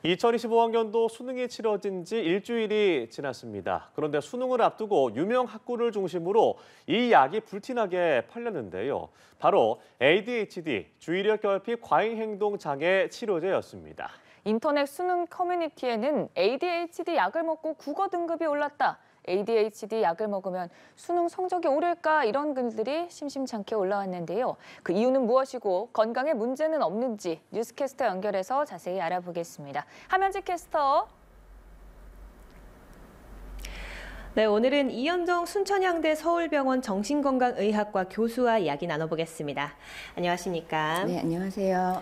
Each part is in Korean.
2025학년도 수능이 치러진 지 일주일이 지났습니다. 그런데 수능을 앞두고 유명 학구를 중심으로 이 약이 불티나게 팔렸는데요. 바로 ADHD, 주의력 결핍 과잉 행동 장애 치료제였습니다. 인터넷 수능 커뮤니티에는 ADHD 약을 먹고 국어 등급이 올랐다. ADHD 약을 먹으면 수능 성적이 오를까 이런 글들이 심심찮게 올라왔는데요. 그 이유는 무엇이고 건강에 문제는 없는지 뉴스캐스터 연결해서 자세히 알아보겠습니다. 함현지 캐스터. 네, 오늘은 이현정 순천향대 서울병원 정신건강의학과 교수와 이야기 나눠보겠습니다. 안녕하십니까? 네, 안녕하세요.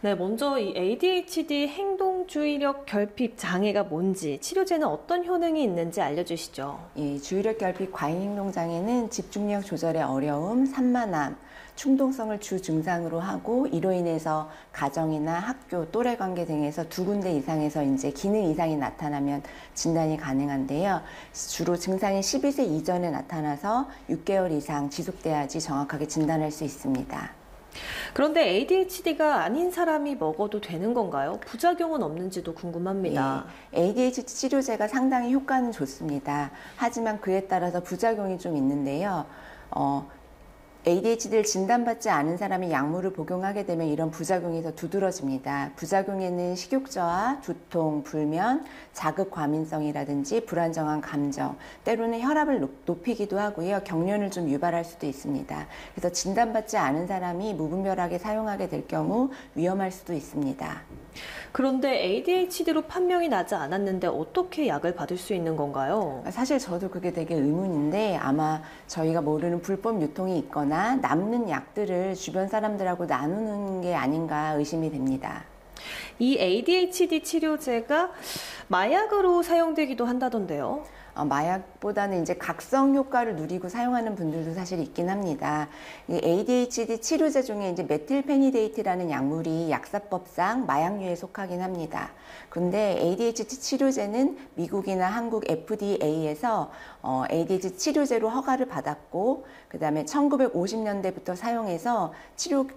네, 먼저 이 ADHD 행동주의력 결핍 장애가 뭔지, 치료제는 어떤 효능이 있는지 알려주시죠. 예, 주의력 결핍 과잉 행동 장애는 집중력 조절의 어려움, 산만함, 충동성을 주 증상으로 하고 이로 인해서 가정이나 학교, 또래 관계 등에서 2군데 이상에서 이제 기능 이상이 나타나면 진단이 가능한데요. 주로 증상이 12세 이전에 나타나서 6개월 이상 지속돼야지 정확하게 진단할 수 있습니다. 그런데 ADHD가 아닌 사람이 먹어도 되는 건가요? 부작용은 없는지도 궁금합니다. 예, ADHD 치료제가 상당히 효과는 좋습니다. 하지만 그에 따라서 부작용이 좀 있는데요. ADHD를 진단받지 않은 사람이 약물을 복용하게 되면 이런 부작용이 더 두드러집니다. 부작용에는 식욕저하, 두통, 불면, 자극 과민성이라든지 불안정한 감정, 때로는 혈압을 높이기도 하고요. 경련을 좀 유발할 수도 있습니다. 그래서 진단받지 않은 사람이 무분별하게 사용하게 될 경우 위험할 수도 있습니다. 그런데 ADHD로 판명이 나지 않았는데 어떻게 약을 받을 수 있는 건가요? 사실 저도 그게 되게 의문인데 아마 저희가 모르는 불법 유통이 있거나 남는 약들을 주변 사람들하고 나누는 게 아닌가 의심이 됩니다. 이 ADHD 치료제가 마약으로 사용되기도 한다던데요. 마약보다는 이제 각성 효과를 누리고 사용하는 분들도 사실 있긴 합니다. ADHD 치료제 중에 이제 메틸페니데이트라는 약물이 약사법상 마약류에 속하긴 합니다. 그런데 ADHD 치료제는 미국이나 한국 FDA에서 ADHD 치료제로 허가를 받았고, 그다음에 1950년대부터 사용해서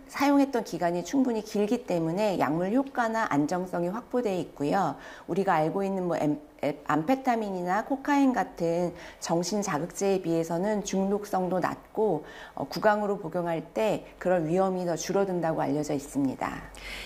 사용했던 기간이 충분히 길기 때문에 약물 효과나 안정성이 확보되어 있고요. 우리가 알고 있는 암페타민이나 코카인 같은 정신 자극제에 비해서는 중독성도 낮고 구강으로 복용할 때 그런 위험이 더 줄어든다고 알려져 있습니다.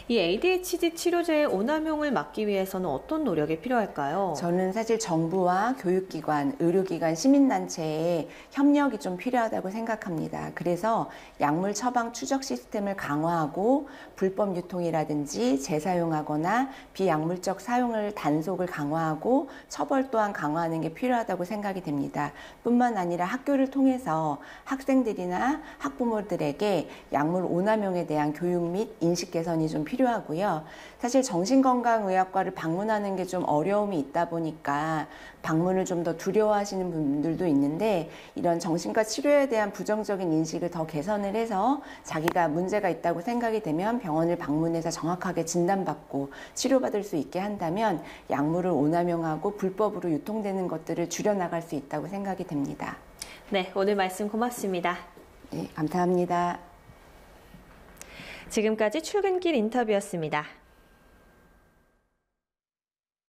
이 ADHD 치료제의 오남용을 막기 위해서는 어떤 노력이 필요할까요? 저는 사실 정부와 교육기관, 의료기관, 시민단체의 협력이 좀 필요하다고 생각합니다. 그래서 약물 처방 추적 시스템을 강화하고 불법 유통이라든지 재사용하거나 비약물적 사용을 단속을 강화하고 처벌 또한 강화하는 게 필요하다고 생각이 됩니다. 뿐만 아니라 학교를 통해서 학생들이나 학부모들에게 약물 오남용에 대한 교육 및 인식 개선이 좀 필요하고요. 사실 정신건강의학과를 방문하는 게 좀 어려움이 있다 보니까 방문을 좀 더 두려워하시는 분들도 있는데, 이런 정신과 치료에 대한 부정적인 인식을 더 개선을 해서 자기가 문제가 있다고 생각이 되면 병원을 방문해서 정확하게 진단받고 치료받을 수 있게 한다면 약물을 오남용하고 불법으로 유통되는 것들을 줄여나갈 수 있다고 생각이 됩니다. 네, 오늘 말씀 고맙습니다. 네, 감사합니다. 지금까지 출근길 인터뷰였습니다.